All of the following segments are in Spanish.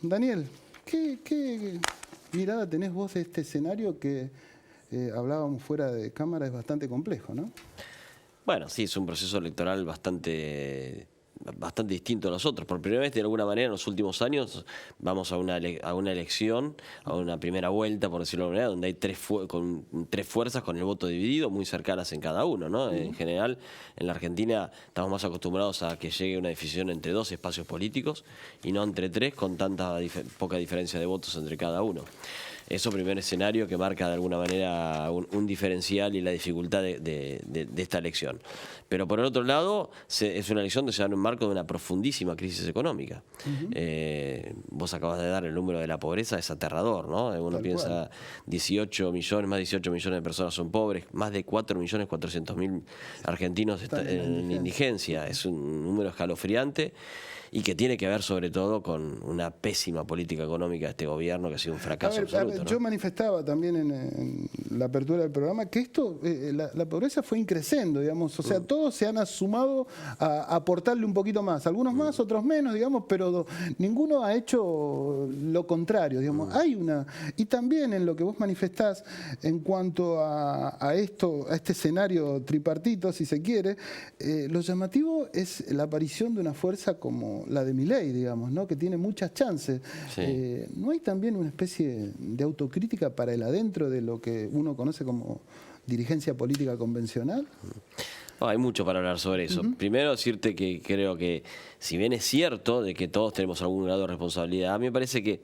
Daniel, ¿qué mirada tenés vos de este escenario que hablábamos fuera de cámara? Es bastante complejo, ¿no? Bueno, sí, es un proceso electoral bastante distinto a los otros. Por primera vez, de alguna manera, en los últimos años, vamos a una elección, a una primera vuelta, por decirlo de alguna manera, donde hay tres fuerzas con el voto dividido, muy cercanas en cada uno, ¿no? En general, en la Argentina estamos más acostumbrados a que llegue una decisión entre dos espacios políticos y no entre tres, con tanta poca diferencia de votos entre cada uno. Eso primer escenario que marca de alguna manera un diferencial y la dificultad de esta elección. Pero por el otro lado, es una elección que se da en un marco de una profundísima crisis económica. Vos acabas de dar el número de la pobreza, es aterrador, ¿no? Uno piensa 18 millones, más de 18 millones de personas son pobres, más de 4.400.000 argentinos están en indigencia. Es un número escalofriante y que tiene que ver sobre todo con una pésima política económica de este gobierno que ha sido un fracaso absoluto, ¿no? Yo manifestaba también en la apertura del programa que esto, la pobreza fue increciendo, digamos, o sea, todos se han sumado a aportarle un poquito más, algunos más, otros menos, digamos, pero ninguno ha hecho lo contrario, digamos. Hay una, y también en lo que vos manifestás en cuanto a este escenario tripartito, si se quiere, lo llamativo es la aparición de una fuerza como la de Milei, digamos, ¿no? Que tiene muchas chances. Sí. ¿No hay también una especie de autocrítica para el adentro de lo que uno conoce como dirigencia política convencional? No, hay mucho para hablar sobre eso. Primero decirte que creo que, si bien es cierto de que todos tenemos algún grado de responsabilidad, a mí me parece que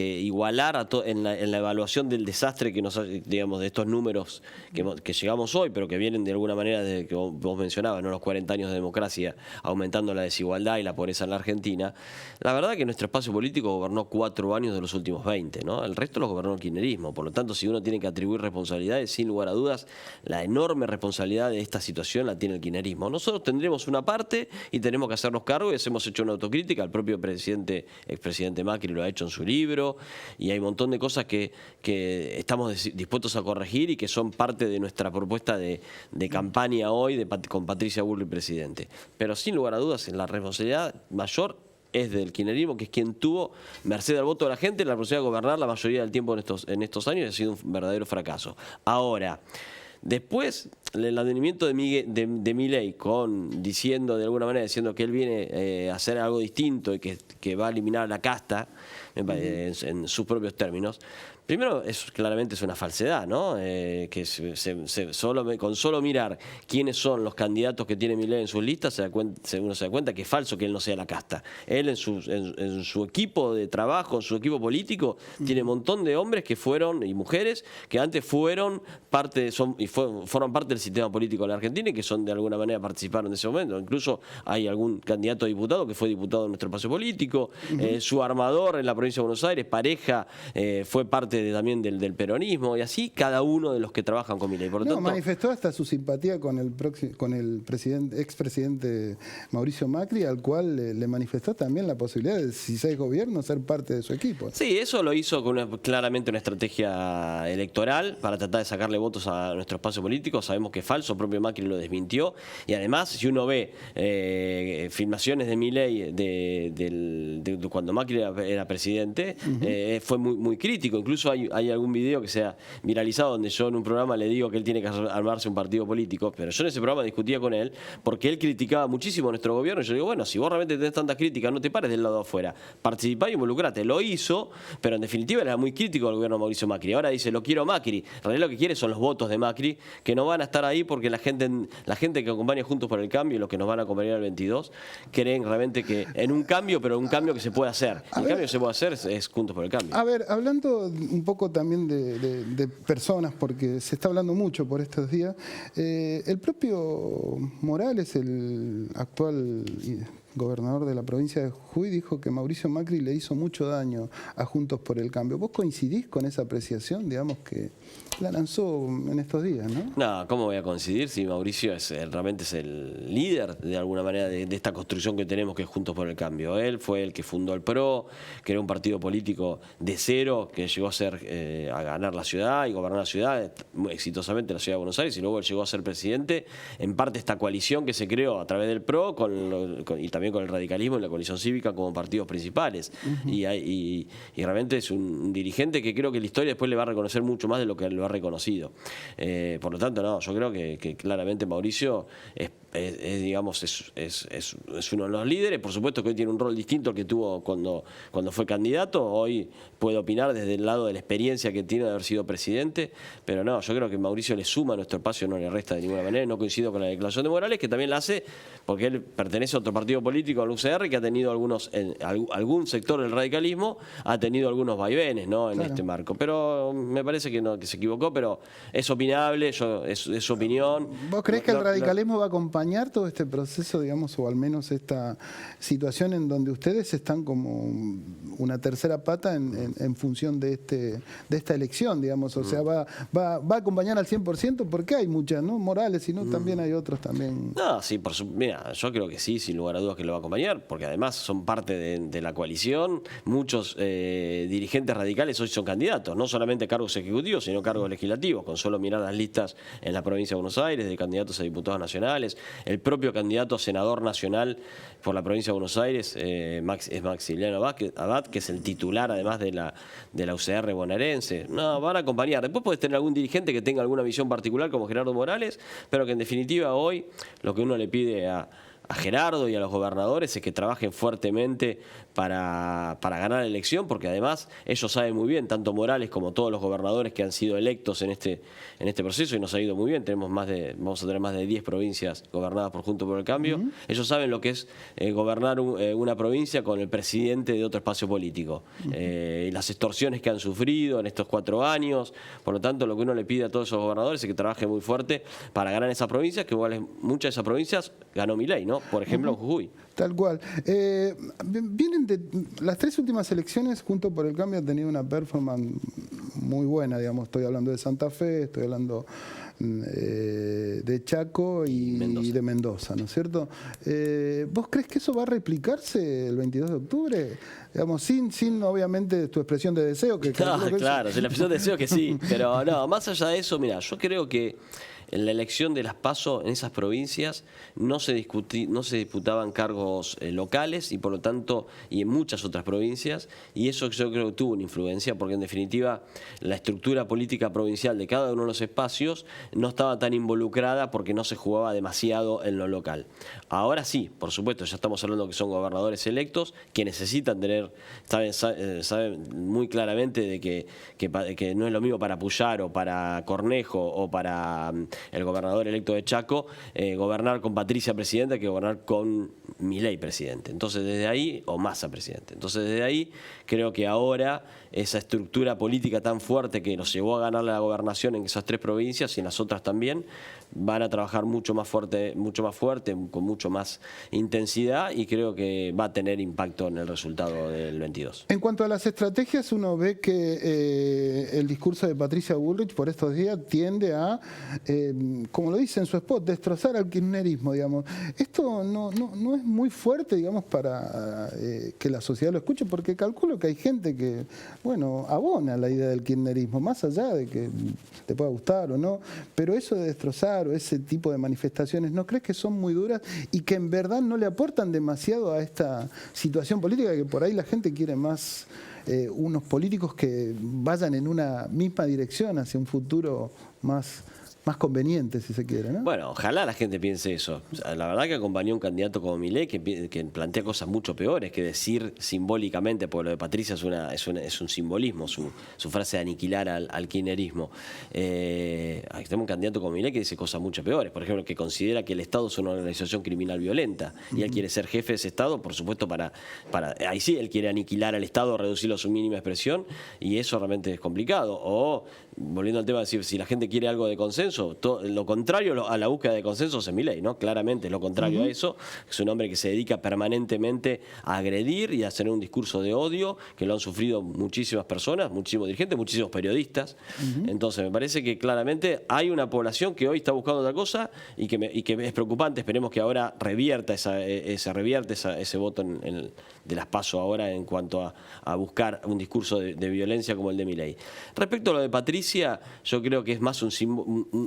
igualar en la evaluación del desastre que digamos, de estos números que llegamos hoy, pero que vienen de alguna manera desde que vos mencionabas, ¿no? Los 40 años de democracia, aumentando la desigualdad y la pobreza en la Argentina. La verdad que nuestro espacio político gobernó 4 años de los últimos 20, ¿no? El resto los gobernó el kirchnerismo. Por lo tanto, si uno tiene que atribuir responsabilidades, sin lugar a dudas, la enorme responsabilidad de esta situación la tiene el kirchnerismo. Nosotros tendremos una parte y tenemos que hacernos cargo, y hemos hecho una autocrítica. El propio expresidente Macri lo ha hecho en su libro, y hay un montón de cosas que estamos dispuestos a corregir y que son parte de nuestra propuesta de campaña hoy con Patricia Bullrich presidente. Pero sin lugar a dudas, la responsabilidad mayor es del kirchnerismo, que es quien tuvo, merced al voto de la gente, la posibilidad de gobernar la mayoría del tiempo en estos años, y ha sido un verdadero fracaso. Ahora, después, el advenimiento de Milei diciendo de alguna manera que él viene a hacer algo distinto y que va a eliminar la casta en sus propios términos. Primero, claramente es una falsedad, ¿no? Que con solo mirar quiénes son los candidatos que tiene Milei en sus listas, uno se da cuenta que es falso que él no sea la casta. Él en su equipo de trabajo, en su equipo político, tiene un montón de hombres que fueron, y mujeres, que antes fueron forman parte del sistema político de la Argentina y que de alguna manera participaron en ese momento. Incluso hay algún candidato a diputado que fue diputado de nuestro espacio político. Su armador en la provincia de Buenos Aires, Pareja, fue parte también del peronismo, y así cada uno de los que trabajan con Milei. Por lo tanto, manifestó hasta su simpatía con el expresidente Mauricio Macri, al cual le manifestó también la posibilidad de, si se es gobierno, ser parte de su equipo. Sí, eso lo hizo con claramente una estrategia electoral para tratar de sacarle votos a nuestro espacio político. Sabemos que es falso, el propio Macri lo desmintió, y además, si uno ve filmaciones de Milei de cuando Macri era presidente, fue muy crítico. Incluso hay algún video que se ha viralizado donde yo en un programa le digo que él tiene que armarse un partido político, pero yo en ese programa discutía con él porque él criticaba muchísimo a nuestro gobierno, y yo digo, bueno, si vos realmente tenés tantas críticas, no te pares del lado de afuera, participá y involucrate. Lo hizo, pero en definitiva era muy crítico del gobierno de Mauricio Macri. Ahora dice, lo quiero Macri. En realidad lo que quiere son los votos de Macri, que no van a estar ahí porque la gente que acompaña Juntos por el Cambio, y los que nos van a acompañar el 22, creen realmente que en un cambio, pero un cambio que se puede hacer. El cambio que se puede hacer es Juntos por el Cambio. A ver, hablando un poco también de personas, porque se está hablando mucho por estos días, el propio Morales, el actual gobernador de la provincia de Jujuy, dijo que Mauricio Macri le hizo mucho daño a Juntos por el Cambio. ¿Vos coincidís con esa apreciación, digamos, que la lanzó en estos días, no? No, ¿cómo voy a coincidir si Mauricio realmente es el líder, de alguna manera, de esta construcción que tenemos, que es Juntos por el Cambio? Él fue el que fundó el PRO, que era un partido político de cero, que llegó a ganar la ciudad y gobernar la ciudad exitosamente, la ciudad de Buenos Aires, y luego él llegó a ser presidente. En parte esta coalición que se creó a través del PRO y también también con el radicalismo y la coalición cívica como partidos principales. Y realmente es un dirigente que creo que la historia después le va a reconocer mucho más de lo que lo ha reconocido. Por lo tanto, no, yo creo que claramente Mauricio digamos, es uno de los líderes. Por supuesto que hoy tiene un rol distinto al que tuvo cuando fue candidato. Hoy puede opinar desde el lado de la experiencia que tiene de haber sido presidente, pero no, yo creo que Mauricio le suma a nuestro espacio, no le resta de ninguna manera. No coincido con la declaración de Morales, que también la hace porque él pertenece a otro partido político, al UCR, que ha tenido algún sector del radicalismo, ha tenido algunos vaivenes, ¿no?, en este marco. Pero me parece que no, que se equivocó, pero es opinable, es su opinión. ¿Vos creés que el radicalismo va a acompañar todo este proceso, digamos, o al menos esta situación en donde ustedes están como una tercera pata en función de esta elección, digamos? O sea, va a acompañar al 100%, porque hay muchas, ¿no? Morales, sino también hay otros también. No, sí, mira, yo creo que sí, sin lugar a dudas que lo va a acompañar, porque además son parte de la coalición. Muchos dirigentes radicales hoy son candidatos, no solamente cargos ejecutivos, sino cargos legislativos, con solo mirar las listas en la provincia de Buenos Aires, de candidatos a diputados nacionales. El propio candidato a senador nacional por la provincia de Buenos Aires es Maximiliano Abad, que es el titular además de la UCR bonaerense. No, van a acompañar. Después puedes tener algún dirigente que tenga alguna visión particular, como Gerardo Morales, pero que en definitiva hoy lo que uno le pide a Gerardo y a los gobernadores es que trabajen fuertemente para ganar la elección, porque además ellos saben muy bien, tanto Morales como todos los gobernadores que han sido electos en este proceso, y nos ha ido muy bien. Vamos a tener más de 10 provincias gobernadas por Juntos por el Cambio. Ellos saben lo que es gobernar una provincia con el presidente de otro espacio político, y las extorsiones que han sufrido en estos 4 años. Por lo tanto, lo que uno le pide a todos esos gobernadores es que trabajen muy fuerte para ganar esas provincias, que igual muchas de esas provincias ganó Milei, ¿no? Por ejemplo, Jujuy. Tal cual. Vienen de las 3 últimas elecciones, Juntos por el Cambio ha tenido una performance muy buena, digamos. Estoy hablando de Santa Fe, estoy hablando de Chaco y de Mendoza, ¿no es cierto? ¿Vos crees que eso va a replicarse el 22 de octubre? Digamos, sin obviamente tu expresión de deseo. Claro, la expresión de deseo que sí, pero no, más allá de eso, mira, yo creo que en la elección de las PASO en esas provincias no se disputaban cargos locales, y por lo tanto, y en muchas otras provincias, y eso yo creo que tuvo una influencia, porque en definitiva la estructura política provincial de cada uno de los espacios no estaba tan involucrada porque no se jugaba demasiado en lo local. Ahora sí, por supuesto, ya estamos hablando que son gobernadores electos que necesitan tener, saben muy claramente de que no es lo mismo para Puyaro o para Cornejo o para el gobernador electo de Chaco, gobernar con Patricia presidenta que gobernar con Milei presidente. Entonces desde ahí, o Massa presidente. Entonces desde ahí creo que ahora esa estructura política tan fuerte que nos llevó a ganar la gobernación en esas 3 provincias y en las otras también, van a trabajar mucho más fuerte, con mucho más intensidad, y creo que va a tener impacto en el resultado del 22. En cuanto a las estrategias, uno ve que el discurso de Patricia Bullrich por estos días tiende a, como lo dice en su spot, destrozar al kirchnerismo, digamos. Esto no es muy fuerte, digamos, para que la sociedad lo escuche, porque calculo que hay gente que, bueno, abona la idea del kirchnerismo, más allá de que te pueda gustar o no, pero eso de destrozar o ese tipo de manifestaciones, ¿no crees que son muy duras y que en verdad no le aportan demasiado a esta situación política, que por ahí la gente quiere más unos políticos que vayan en una misma dirección hacia un futuro más conveniente, si se quiere, ¿no? Bueno, ojalá la gente piense eso. O sea, la verdad que acompañó a un candidato como Milei que plantea cosas mucho peores que decir simbólicamente, porque lo de Patricia es un simbolismo, su frase de aniquilar al kirchnerismo. Tenemos un candidato como Milei que dice cosas mucho peores. Por ejemplo, que considera que el Estado es una organización criminal violenta, y él quiere ser jefe de ese Estado, por supuesto, ahí sí, él quiere aniquilar al Estado, reducirlo a su mínima expresión, y eso realmente es complicado. O, volviendo al tema de decir, si la gente quiere algo de consenso, lo contrario a la búsqueda de consenso es Milei, ¿no? Claramente es lo contrario a eso. Es un hombre que se dedica permanentemente a agredir y a hacer un discurso de odio, que lo han sufrido muchísimas personas, muchísimos dirigentes, muchísimos periodistas. Entonces me parece que claramente hay una población que hoy está buscando otra cosa y que es preocupante. Esperemos que ahora revierta ese voto de las PASO ahora en cuanto a buscar un discurso de violencia como el de Milei. Respecto a lo de Patricia, yo creo que es más un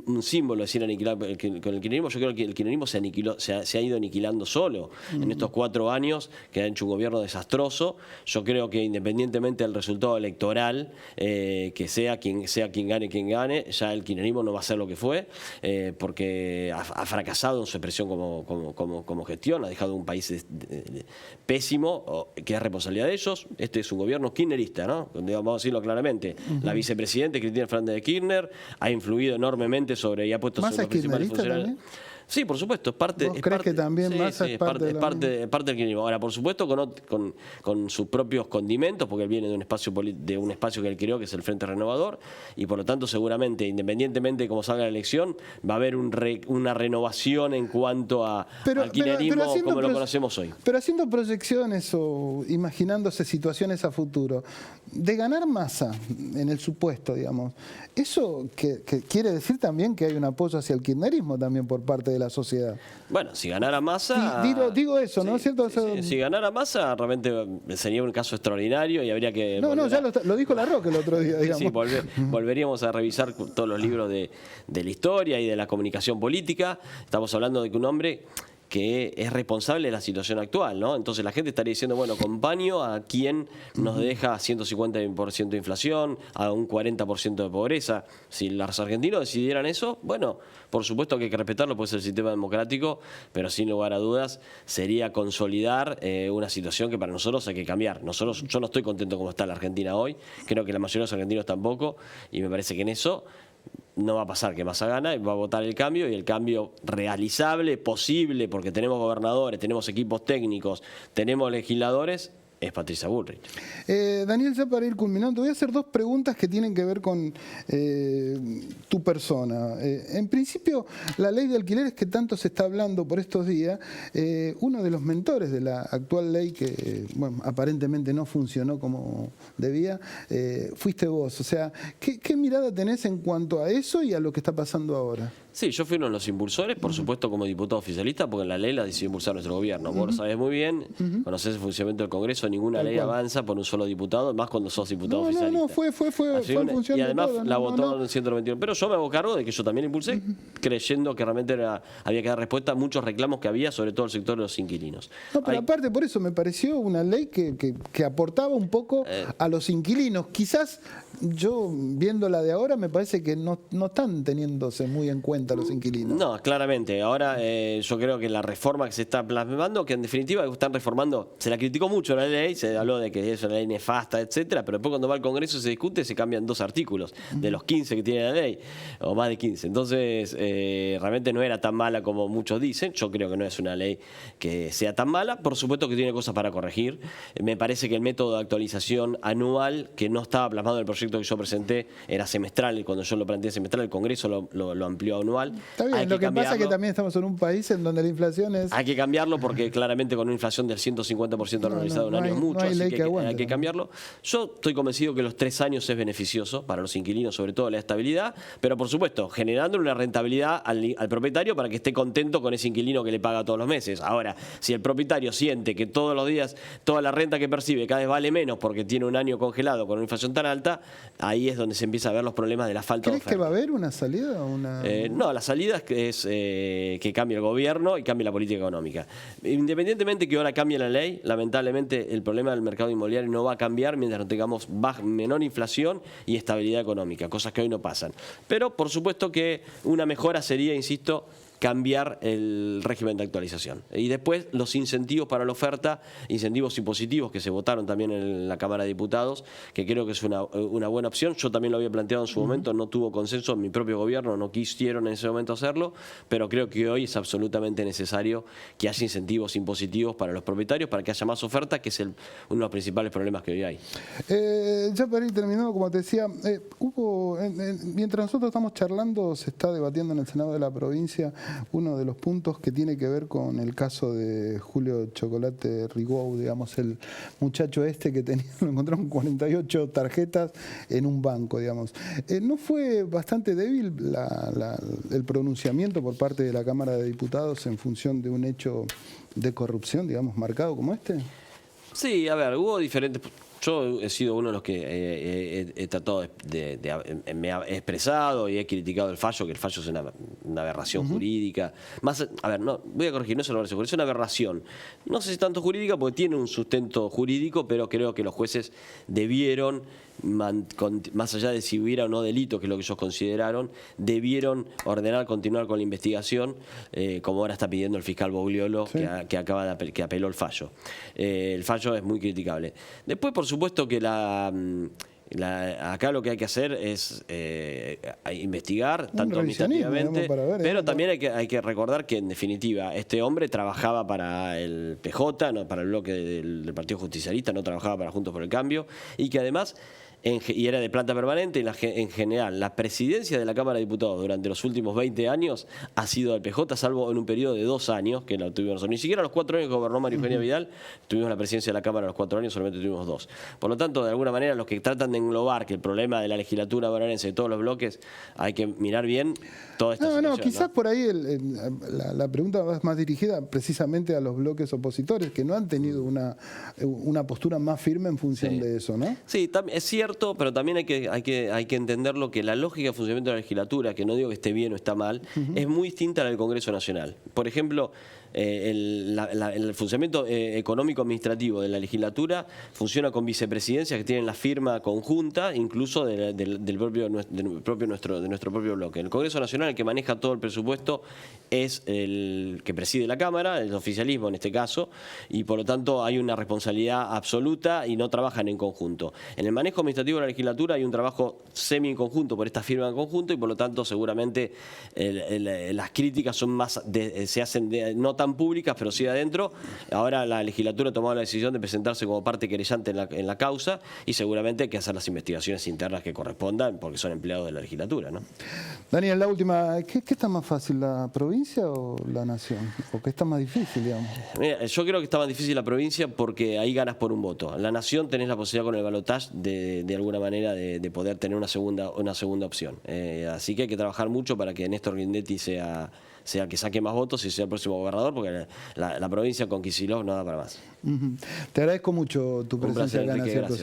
un símbolo de decir aniquilar con el kirchnerismo. Yo creo que el kirchnerismo se ha ido aniquilando solo en estos 4 años que ha hecho un gobierno desastroso. Yo creo que independientemente del resultado electoral, que sea quien gane, ya el kirchnerismo no va a ser lo que fue, porque ha fracasado en su expresión como gestión, ha dejado un país pésimo, que es responsabilidad de ellos. Este es un gobierno kirchnerista, ¿no? Vamos a decirlo claramente. La vicepresidenta Cristina Fernández de Kirchner ha influido enormemente sobre y ha puesto sobre los principales funcionarios. ¿También? Sí, por supuesto, es parte. ¿Vos crees que también Massa es parte del kirchnerismo? Ahora, por supuesto, con sus propios condimentos, porque él viene de un espacio que él creó, que es el Frente Renovador, y por lo tanto, seguramente, independientemente de cómo salga la elección, va a haber una renovación en cuanto al kirchnerismo como lo conocemos hoy. Pero haciendo proyecciones o imaginándose situaciones a futuro, de ganar Massa, en el supuesto, digamos, ¿eso que quiere decir también que hay un apoyo hacia el kirchnerismo también por parte de la sociedad? Bueno, si ganara Massa... Digo eso, ¿no? ¿Cierto? Si ganara Massa, realmente sería un caso extraordinario y habría que... Ya lo dijo La Roca el otro día, digamos. Sí, volveríamos a revisar todos los libros de la historia y de la comunicación política. Estamos hablando de que un hombre que es responsable de la situación actual, ¿no? Entonces la gente estaría diciendo, bueno, acompaño a quien nos deja 150% de inflación, a un 40% de pobreza. Si los argentinos decidieran eso, bueno, por supuesto que hay que respetarlo, pues es el sistema democrático, pero sin lugar a dudas sería consolidar una situación que para nosotros hay que cambiar. Yo no estoy contento como está la Argentina hoy, creo que la mayoría de los argentinos tampoco, y me parece que en eso no va a pasar que Massa gana, va a votar el cambio, y el cambio realizable, posible, porque tenemos gobernadores, tenemos equipos técnicos, tenemos legisladores, es Patricia Bullrich. Daniel, ya para ir culminando, voy a hacer 2 preguntas que tienen que ver con tu persona. En principio, la ley de alquileres que tanto se está hablando por estos días, uno de los mentores de la actual ley que aparentemente no funcionó como debía, fuiste vos. O sea, ¿qué mirada tenés en cuanto a eso y a lo que está pasando ahora? Sí, yo fui uno de los impulsores, por supuesto como diputado oficialista, porque la ley la decidió impulsar nuestro gobierno. Vos lo sabés muy bien, conocés el funcionamiento del Congreso, ninguna ley avanza por un solo diputado, más cuando sos diputado oficialista. No, fue en función y además de todo, la votó en 191. Pero yo me hago cargo de que yo también impulsé, creyendo que realmente había que dar respuesta a muchos reclamos que había, sobre todo el sector de los inquilinos. No, pero aparte por eso me pareció una ley que aportaba un poco a los inquilinos. Quizás yo, viéndola de ahora, me parece que no están teniéndose muy en cuenta a los inquilinos. No, claramente. Ahora yo creo que la reforma que se está plasmando, que en definitiva están reformando, se la criticó mucho la ley, se habló de que es una ley nefasta, etcétera, pero después cuando va al Congreso se discute, se cambian 2 artículos de los 15 que tiene la ley, o más de 15. Entonces, realmente no era tan mala como muchos dicen. Yo creo que no es una ley que sea tan mala. Por supuesto que tiene cosas para corregir. Me parece que el método de actualización anual, que no estaba plasmado en el proyecto que yo presenté, era semestral, y cuando yo lo planteé semestral, el Congreso lo amplió a anual. Está bien, lo que pasa es que también estamos en un país en donde la inflación es... Hay que cambiarlo porque claramente con una inflación del 150% anualizado en un año es mucho, así que hay que cambiarlo. Yo estoy convencido que los 3 años es beneficioso para los inquilinos, sobre todo la estabilidad, pero por supuesto, generando una rentabilidad al propietario para que esté contento con ese inquilino que le paga todos los meses. Ahora, si el propietario siente que todos los días toda la renta que percibe cada vez vale menos porque tiene un año congelado con una inflación tan alta, ahí es donde se empieza a ver los problemas de la falta de oferta. ¿Crees que va a haber una salida? No, la salida es que cambie el gobierno y cambie la política económica. Independientemente que ahora cambie la ley, lamentablemente el problema del mercado inmobiliario no va a cambiar mientras no tengamos menor inflación y estabilidad económica, cosas que hoy no pasan. Pero por supuesto que una mejora sería, insisto, cambiar el régimen de actualización. Y después los incentivos para la oferta, incentivos impositivos que se votaron también en la Cámara de Diputados, que creo que es una buena opción. Yo también lo había planteado en su momento, no tuvo consenso en mi propio gobierno, no quisieron en ese momento hacerlo, pero creo que hoy es absolutamente necesario que haya incentivos impositivos para los propietarios, para que haya más oferta, que es uno de los principales problemas que hoy hay. Ya para ir terminando, como te decía, mientras nosotros estamos charlando, se está debatiendo en el Senado de la provincia uno de los puntos que tiene que ver con el caso de Julio Chocolate Rigou, digamos, el muchacho este que lo encontraron 48 tarjetas en un banco, digamos. ¿No fue bastante débil el pronunciamiento por parte de la Cámara de Diputados en función de un hecho de corrupción, digamos, marcado como este? Sí, a ver, hubo diferentes... Yo he sido uno de los que he tratado me he expresado y he criticado el fallo, que el fallo es una aberración jurídica. Más, a ver, no, voy a corregir, no es una aberración, es una aberración. No sé si tanto jurídica, porque tiene un sustento jurídico, pero creo que los jueces debieron, más allá de si hubiera o no delito, que es lo que ellos consideraron, debieron ordenar continuar con la investigación, como ahora está pidiendo el fiscal Bogliolo, sí, que apeló el fallo. El fallo es muy criticable. Después, por supuesto que acá lo que hay que hacer es investigar, tanto administrativamente, pero también hay que recordar que en definitiva este hombre trabajaba para el PJ, no para el bloque del Partido Justicialista, no trabajaba para Juntos por el Cambio, y que además y era de planta permanente, y en general la presidencia de la Cámara de Diputados durante los últimos 20 años ha sido del PJ, salvo en un periodo de 2 años que la tuvimos nosotros. Ni siquiera los 4 años que gobernó María Eugenia Vidal tuvimos la presidencia de la Cámara los 4 años, solamente tuvimos 2. Por lo tanto, de alguna manera, los que tratan de englobar que el problema de la legislatura bonaerense de todos los bloques, hay que mirar bien toda esta situación. Quizás por ahí la pregunta va más dirigida precisamente a los bloques opositores, que no han tenido una postura más firme en función de eso, ¿no? Sí, es cierto, pero también hay que entenderlo, que la lógica de funcionamiento de la legislatura, que no digo que esté bien o está mal, es muy distinta a la del Congreso Nacional. Por ejemplo, el funcionamiento económico-administrativo de la legislatura funciona con vicepresidencias que tienen la firma conjunta, incluso de nuestro propio bloque. En el Congreso Nacional, el que maneja todo el presupuesto es el que preside la Cámara, el oficialismo en este caso, y por lo tanto hay una responsabilidad absoluta y no trabajan en conjunto. En el manejo administrativo de la legislatura hay un trabajo semi-conjunto por esta firma en conjunto, y por lo tanto seguramente las críticas son se hacen no tan públicas, pero sí adentro. Ahora la legislatura ha tomado la decisión de presentarse como parte querellante en la causa, y seguramente hay que hacer las investigaciones internas que correspondan, porque son empleados de la legislatura, ¿no? Daniel, la última, ¿qué está más fácil, la provincia o la nación? ¿O qué está más difícil, digamos? Mira, yo creo que está más difícil la provincia porque ahí ganas por un voto. La nación tenés la posibilidad con el balotaje de alguna manera de poder tener una segunda opción. Así que hay que trabajar mucho para que Néstor Grindetti sea el que saque más votos y sea el próximo gobernador, porque la provincia con Kicillof no da para más. Te agradezco mucho tu presencia acá en Acierto.